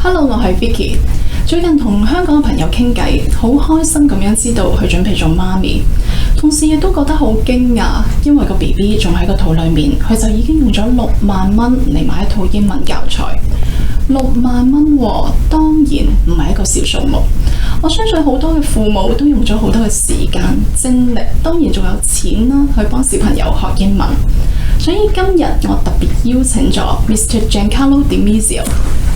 Hello，我係 Vikey。最近同香港嘅朋友傾偈，好開心咁樣知道佢準備做媽咪，同時亦都覺得好驚訝，因為個 BB 仲喺個肚裡面，佢就已經用咗6萬蚊嚟買一套英文教材。6萬蚊喎，當然唔係一個小數目。我相信好多嘅父母都用咗好多嘅時間、精力，當然仲有錢啦，去幫小朋友學英文。所以今日我特別邀請咗 Mr. Giancarlo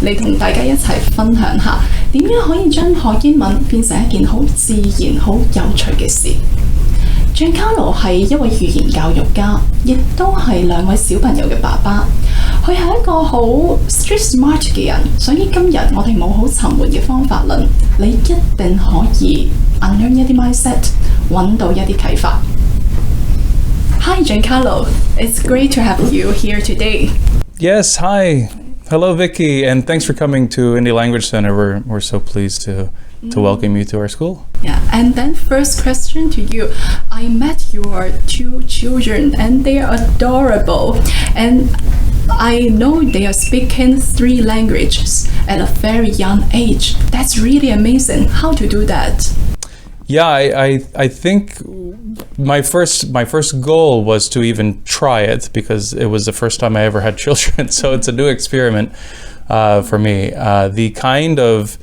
嚟同大家一齊分享下點樣可以將學英文變成一件好自然、好有趣嘅事。Giancarlo 係一位語言教育家，亦都係2位小朋友嘅爸爸。佢係一個好 street smart 嘅人，所以今日我哋冇好沉悶嘅方法論，你一定可以 unlearn 一啲 mindset， 揾到一啲啟發。Hi Giancarlo, it's great to have you here today. Yes, hi. Hello, Vicky, and thanks for coming to Indie Language Center. We're so pleased to welcome you to our school. Yeah, and then first question to you. I met your 2 children, and they are adorable. And I know they are speaking 3 languages at a very young age. That's really amazing. How to do that? Yeah, I think my first goal was to even try it because it was the first time I ever had children, so it's a new experiment for me. The kind of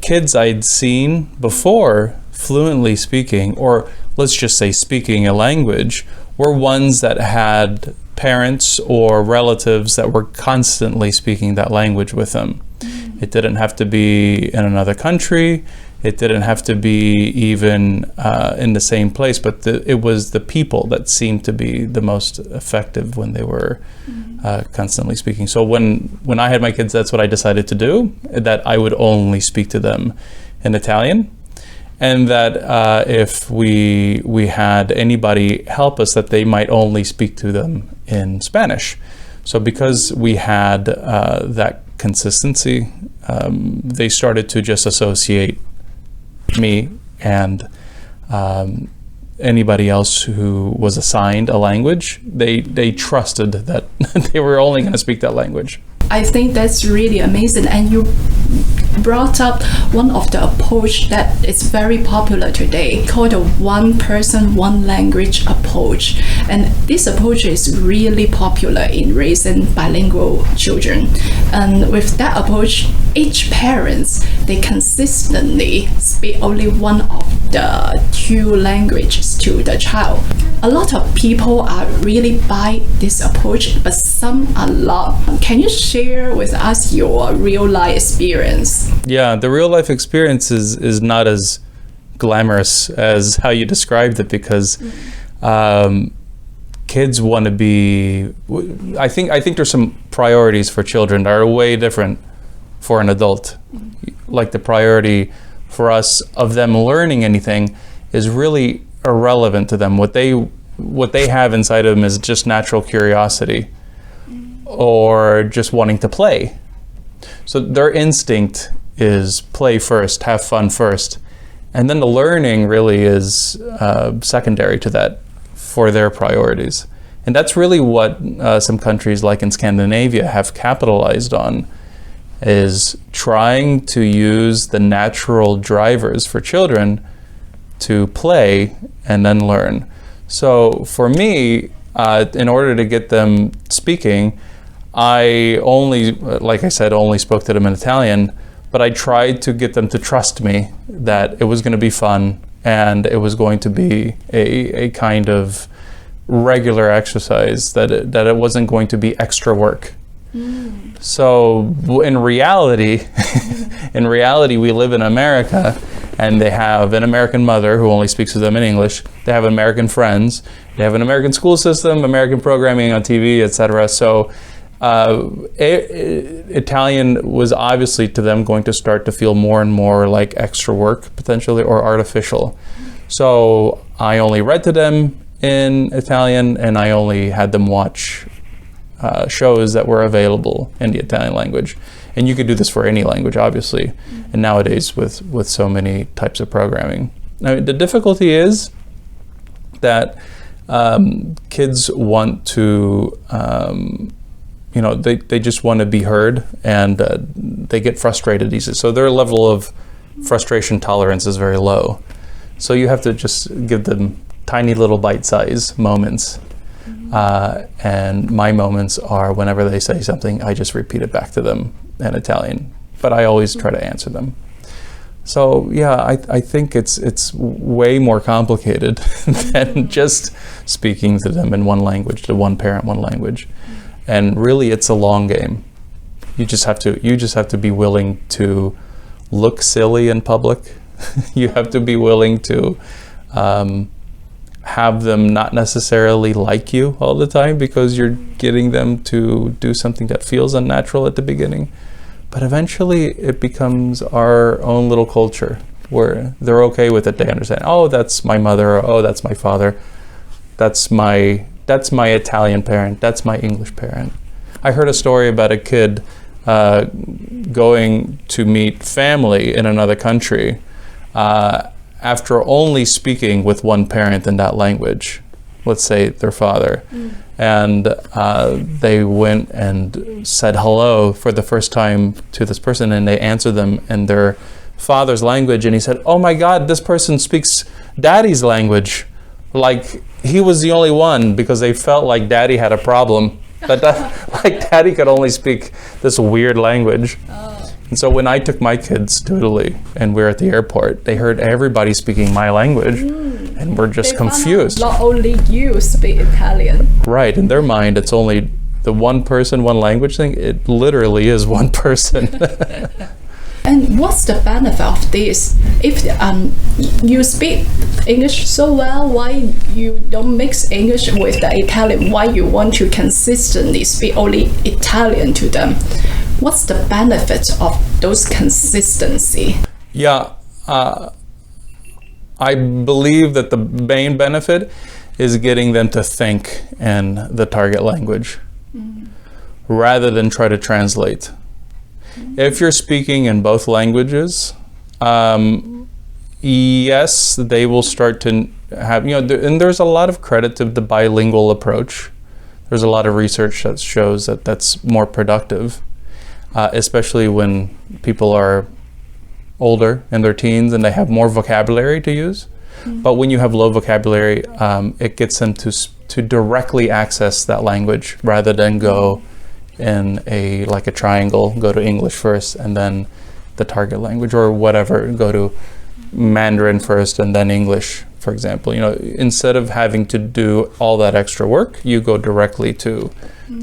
kids I'd seen before fluently speaking, or let's just say speaking a language, were ones that had parents or relatives that were constantly speaking that language with them. It didn't have to be in another country. It didn't have to be even in the same place, but it was the people that seemed to be the most effective when they were constantly speaking. So when I had my kids, that's what I decided to do, that I would only speak to them in Italian, and that if we had anybody help us, that they might only speak to them in Spanish. So because we had that consistency, they started to just associate me and anybody else who was assigned a language. They trusted that they were only going to speak that language. I think that's really amazing, and you brought up one of the approach that is very popular today, called the one person, one language approach. And this approach is really popular in raising bilingual children. And with that approach, each parents, they consistently speak only one of the 2 languages to the child. A lot of people are really buy this approach, but some are not. Can you share with us your real life experience? Yeah, the real life experience is not as glamorous as how you described it, because kids want to be, I think there's some priorities for children that are way different for an adult. Like the priority for us of them learning anything is really irrelevant to them. What they have inside of them is just natural curiosity or just wanting to play. So their instinct is play first, have fun first, and then the learning really is secondary to that for their priorities. And that's really what some countries like in Scandinavia have capitalized on, is trying to use the natural drivers for children to play and then learn. So for me, in order to get them speaking, I only, like I said, only spoke to them in Italian, but I tried to get them to trust me that it was going to be fun and it was going to be a kind of regular exercise, that it wasn't going to be extra work. So in reality, we live in America, and they have an American mother who only speaks to them in English. They have American friends. They have an American school system, American programming on TV, etc. So Italian was obviously to them going to start to feel more and more like extra work potentially, or artificial. So I only read to them in Italian, and I only had them watch shows that were available in the Italian language. And you could do this for any language, obviously, and nowadays with so many types of programming. I mean, the difficulty is that kids want to they just want to be heard, and they get frustrated easily. So their level of frustration tolerance is very low. So you have to just give them tiny little bite-sized moments. And my moments are whenever they say something, I just repeat it back to them in Italian, but I always try to answer them. So yeah, I think it's way more complicated than just speaking to them in one language, to one parent, one language. And really, it's a long game. You just have to be willing to look silly in public. You have to be willing to have them not necessarily like you all the time, because you're getting them to do something that feels unnatural at the beginning. But eventually it becomes our own little culture where they're okay with it. They understand, oh, that's my mother, or oh, that's my father. That's my Italian parent. That's my English parent. I heard a story about a kid going to meet family in another country after only speaking with one parent in that language, let's say their father. And they went and said hello for the first time to this person, and they answered them in their father's language. And he said, oh my God, this person speaks daddy's language. Like he was the only one, because they felt like daddy had a problem. That like daddy could only speak this weird language. And so when I took my kids to Italy and we were at the airport, they heard everybody speaking my language, and we're just confused. Not only you speak Italian. Right, in their mind, it's only the one person, one language thing. It literally is one person. And what's the benefit of this? If you speak English so well, why you don't mix English with the Italian? Why you want to consistently speak only Italian to them? What's the benefit of those consistency? Yeah, I believe that the main benefit is getting them to think in the target language rather than try to translate. If you're speaking in both languages, yes, they will start to have, and there's a lot of credit to the bilingual approach. There's a lot of research that shows that that's more productive, especially when people are older, in their teens, and they have more vocabulary to use. But when you have low vocabulary, it gets them to directly access that language rather than go in a triangle, go to English first and then the target language, or whatever, go to Mandarin first and then English, for example. Instead of having to do all that extra work, you go directly to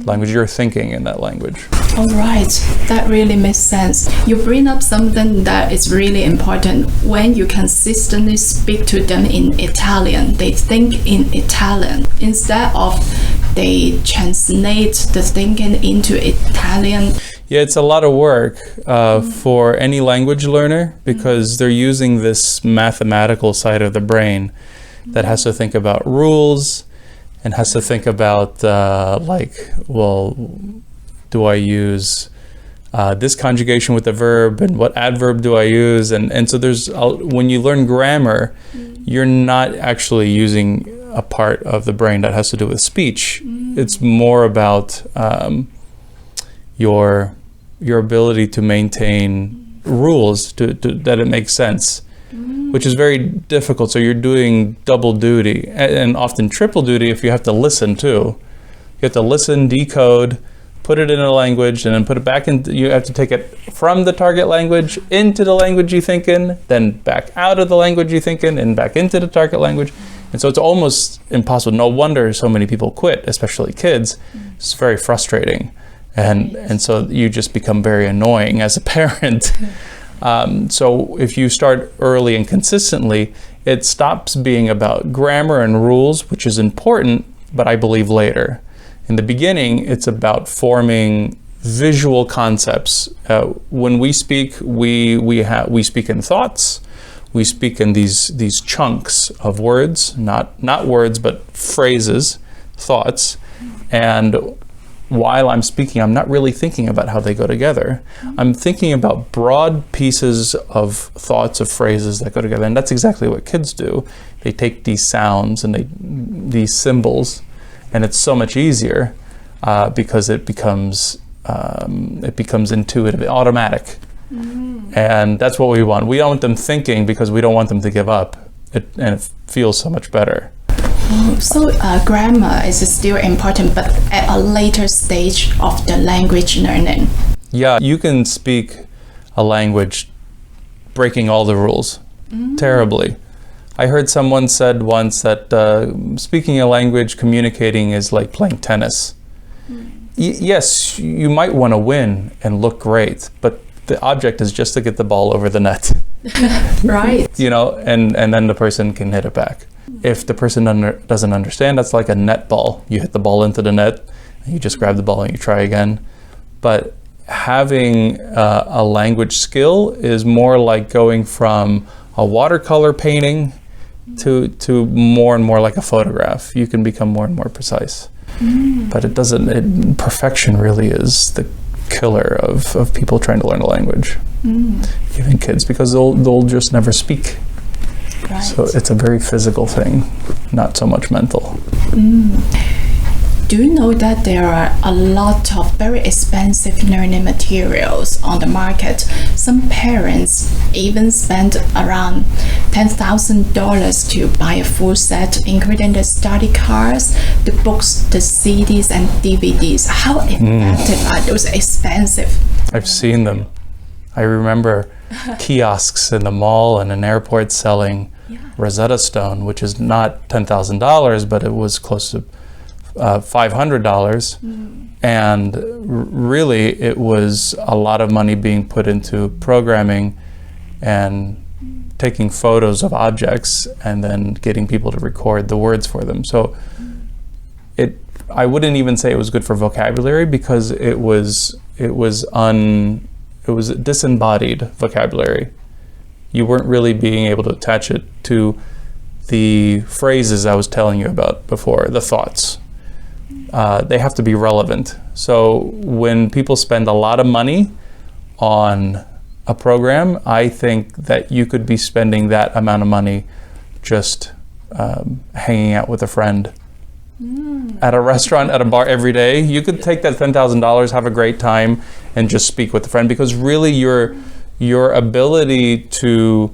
language. You're thinking in that language. All right, that really makes sense. You bring up something that is really important. When you consistently speak to them in Italian, they think in Italian instead of they translate the thinking into Italian. Yeah, it's a lot of work for any language learner, because they're using this mathematical side of the brain that has to think about rules and has to think about do I use this conjugation with the verb, and what adverb do I use? And so when you learn grammar, you're not actually using a part of the brain that has to do with speech. It's more about your ability to maintain rules that it makes sense, which is very difficult. So you're doing double duty, and often triple duty if you have to listen too. You have to listen, decode, put it in a language, and then put it back in. You have to take it from the target language into the language you think in, then back out of the language you think in, and back into the target language. And so it's almost impossible. No wonder so many people quit, especially kids. It's very frustrating. And so you just become very annoying as a parent. So if you start early and consistently, it stops being about grammar and rules, which is important, but I believe later. In the beginning, it's about forming visual concepts. When we speak, we speak in thoughts. We speak in these chunks of words, not words, but phrases, thoughts. And while I'm speaking, I'm not really thinking about how they go together. I'm thinking about broad pieces of thoughts, of phrases that go together. And that's exactly what kids do. They take these sounds and these symbols, and it's so much easier. because it becomes intuitive, automatic. And that's what we want. We don't want them thinking because we don't want them to give up. And it feels so much better. So grammar is still important, but at a later stage of the language learning. Yeah, you can speak a language breaking all the rules terribly. I heard someone said once that speaking a language, communicating is like playing tennis. Yes, you might want to win and look great, but the object is just to get the ball over the net. Right. You know, and then the person can hit it back. If the person doesn't understand, that's like a net ball. You hit the ball into the net, and you just grab the ball and you try again. But having a language skill is more like going from a watercolor painting to more and more like a photograph. You can become more and more precise. But perfection really is the killer of people trying to learn a language, even kids, because they'll just never speak. Right. So it's a very physical thing, not so much mental. Do you know that there are a lot of very expensive learning materials on the market? Some parents even spend around $10,000 to buy a full set, including the study cards, the books, the CDs, and DVDs. How effective are those expensive? I've seen them. I remember kiosks in the mall and in airports selling Rosetta Stone, which is not $10,000, but it was close to $500, and really it was a lot of money being put into programming and taking photos of objects and then getting people to record the words for them. So I wouldn't even say it was good for vocabulary, because it was disembodied vocabulary. You weren't really being able to attach it to the phrases I was telling you about before, the thoughts. They have to be relevant. So when people spend a lot of money on a program, I think that you could be spending that amount of money just hanging out with a friend at a restaurant, at a bar every day. You could take that $10,000, have a great time, and just speak with a friend, because really your ability to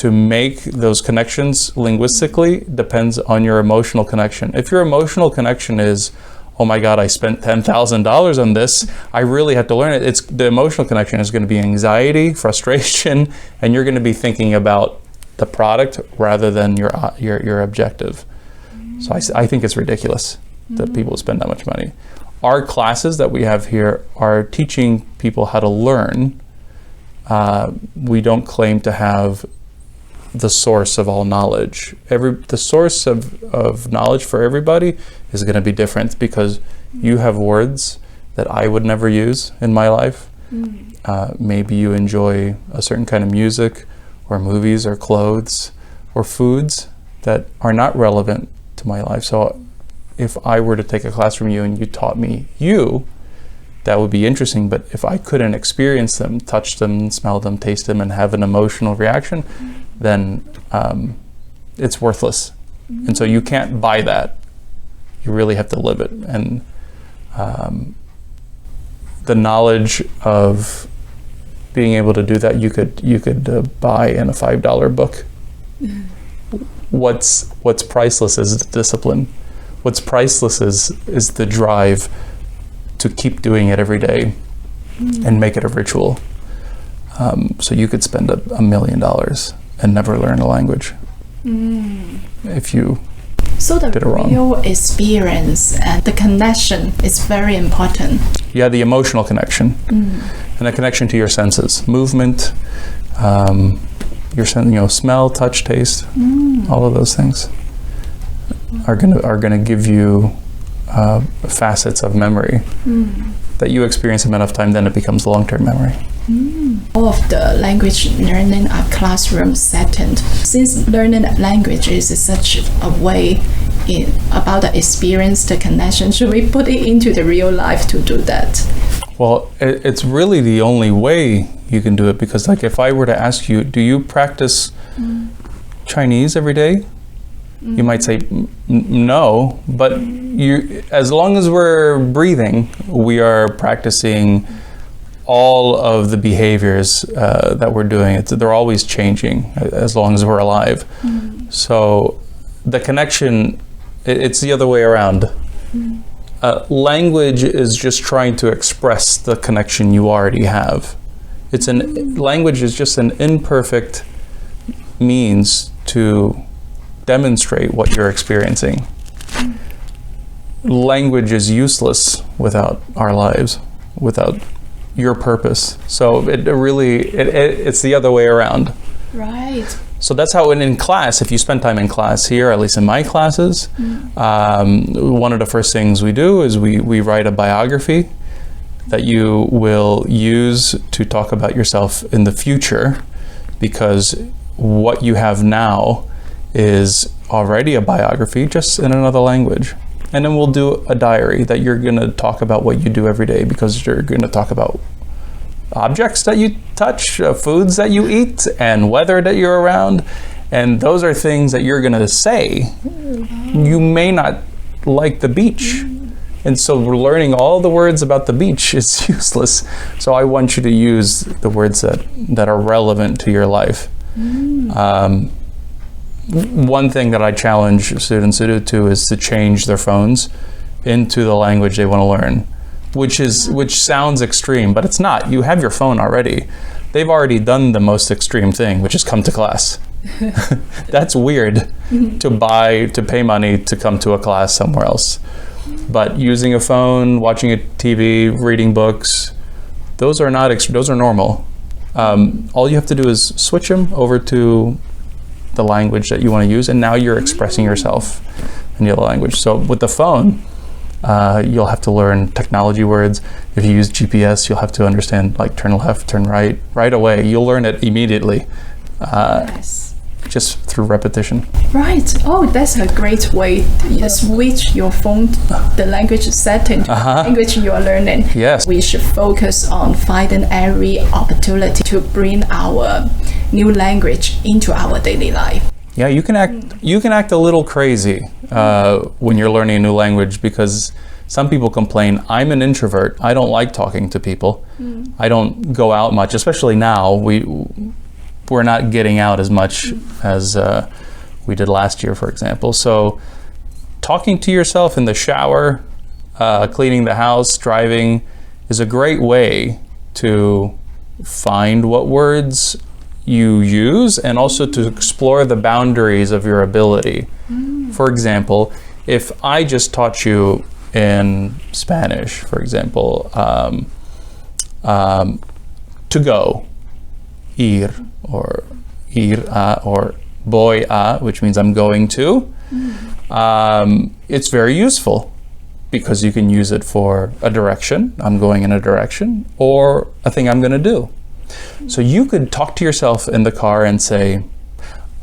make those connections linguistically depends on your emotional connection. If your emotional connection is, oh my God, I spent $10,000 on this, I really have to learn it. The emotional connection is going to be anxiety, frustration, and you're going to be thinking about the product rather than your objective. So I think it's ridiculous that people spend that much money. Our classes that we have here are teaching people how to learn. We don't claim to have the source of all knowledge. The source of knowledge for everybody is going to be different, because you have words that I would never use in my life. Maybe you enjoy a certain kind of music or movies or clothes or foods that are not relevant to my life. So if I were to take a class from you and you taught me that would be interesting. But if I couldn't experience them, touch them, smell them, taste them, and have an emotional reaction, then it's worthless. And so you can't buy that. You really have to live it. And the knowledge of being able to do that, you could buy in a $5 book. What's priceless is the discipline. What's priceless is the drive to keep doing it every day and make it a ritual. So you could spend $1 million and never learn a language if you did it wrong. Real experience and the connection is very important. Yeah, the emotional connection and the connection to your senses, movement, your smell, touch, taste, all of those things are gonna give you facets of memory that you experience them enough time, then it becomes long-term memory. All of the language learning are classroom setting. Since learning a language is such a way about the experience, the connection, should we put it into the real life to do that? Well, it's really the only way you can do it, because like if I were to ask you, do you practice Chinese every day? You might say no, but as long as we're breathing, we are practicing all of the behaviors that we're doing. They're always changing as long as we're alive. So the connection, it's the other way around. Language is just trying to express the connection you already have. Language is just an imperfect means to demonstrate what you're experiencing. Language is useless without our lives, without your purpose. So it's the other way around. Right. So that's how in class, if you spend time in class here, at least in my classes, one of the first things we do is we write a biography that you will use to talk about yourself in the future, because what you have now is already a biography, just in another language. And then we'll do a diary that you're going to talk about what you do every day, because you're going to talk about objects that you touch, foods that you eat, and weather that you're around. And those are things that you're going to say. You may not like the beach. And so learning all the words about the beach is useless. So I want you to use the words that are relevant to your life. One thing that I challenge students to do is to change their phones into the language they want to learn, which sounds extreme, but it's not. You have your phone already. They've already done the most extreme thing, which is come to class. That's weird to pay money to come to a class somewhere else. But using a phone, watching a TV, reading books, those are normal. All you have to do is switch them over to the language that you want to use, and now you're expressing yourself in the other language. So with the phone, you'll have to learn technology words. If you use GPS, you'll have to understand like turn left, turn right away. You'll learn it immediately. Yes. Just through repetition. Right. Oh, that's a great way to switch your phone, the language setting to the language you are learning. Yes. We should focus on finding every opportunity to bring our new language into our daily life. Yeah, you can act a little crazy when you're learning a new language, because some people complain, I'm an introvert. I don't like talking to people. I don't go out much, especially now. We're not getting out as much as we did last year, for example. So talking to yourself in the shower, cleaning the house, driving, is a great way to find what words you use and also to explore the boundaries of your ability. For example, if I just taught you in Spanish, for example, to go, ir, or ir a, or voy a, which means I'm going to. It's very useful because you can use it for a direction, I'm going in a direction, or a thing I'm going to do. So you could talk to yourself in the car and say,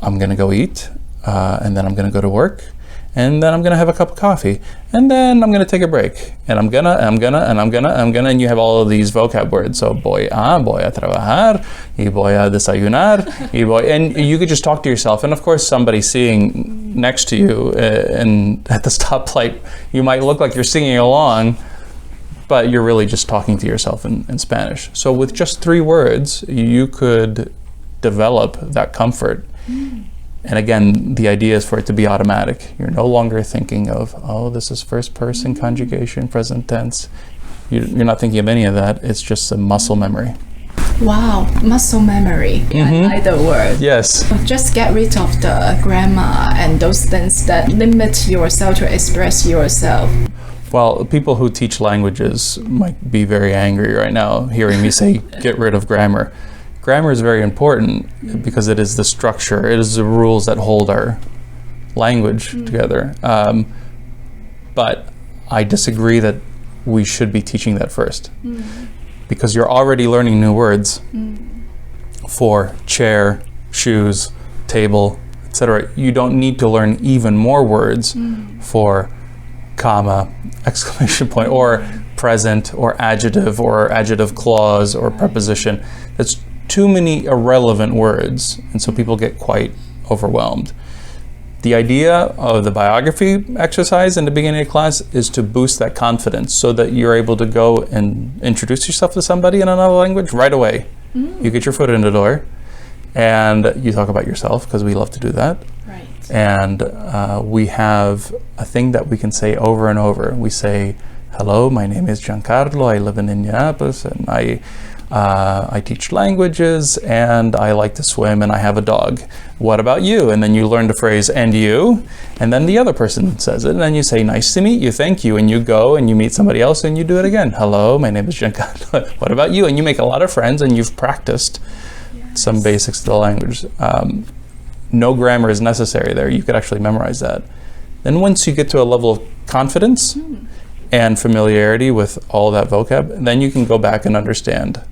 I'm going to go eat, and then I'm going to go to work, and then I'm going to have a cup of coffee, and then I'm going to take a break, and I'm gonna, and you have all of these vocab words. So voy a trabajar, y voy a desayunar, and you could just talk to yourself. And of course, somebody seeing next to you and at the stoplight, you might look like you're singing along, but you're really just talking to yourself in Spanish. So with just 3 words, you could develop that comfort. And again, the idea is for it to be automatic. You're no longer thinking of, oh, this is first person conjugation, present tense. You're not thinking of any of that. It's just a muscle memory. Wow, muscle memory. I like the word. Yes. Just get rid of the grammar and those things that limit yourself to express yourself. Well, people who teach languages might be very angry right now hearing me say get rid of grammar. Grammar is very important because it is the structure, it is the rules that hold our language together. But I disagree that we should be teaching that first, because you're already learning new words for chair, shoes, table, etc. You don't need to learn even more words for comma, exclamation point, or present, or adjective clause, or preposition. That's too many irrelevant words, and so people get quite overwhelmed. The idea of the biography exercise in the beginning of class is to boost that confidence so that you're able to go and introduce yourself to somebody in another language right away. You get your foot in the door and you talk about yourself, because we love to do that. Right. And we have a thing that we can say over and over. We say, hello, my name is Giancarlo, I live in Indianapolis, and I teach languages, and I like to swim, and I have a dog. What about you? And then you learn the phrase, and you, and then the other person says it, and then you say, nice to meet you, thank you, and you go and you meet somebody else and you do it again. Hello, my name is Giancarlo. What about you? And you make a lot of friends, and you've practiced some basics of the language. No grammar is necessary there. You could actually memorize that. Then once you get to a level of confidence and familiarity with all that vocab, then you can go back and understand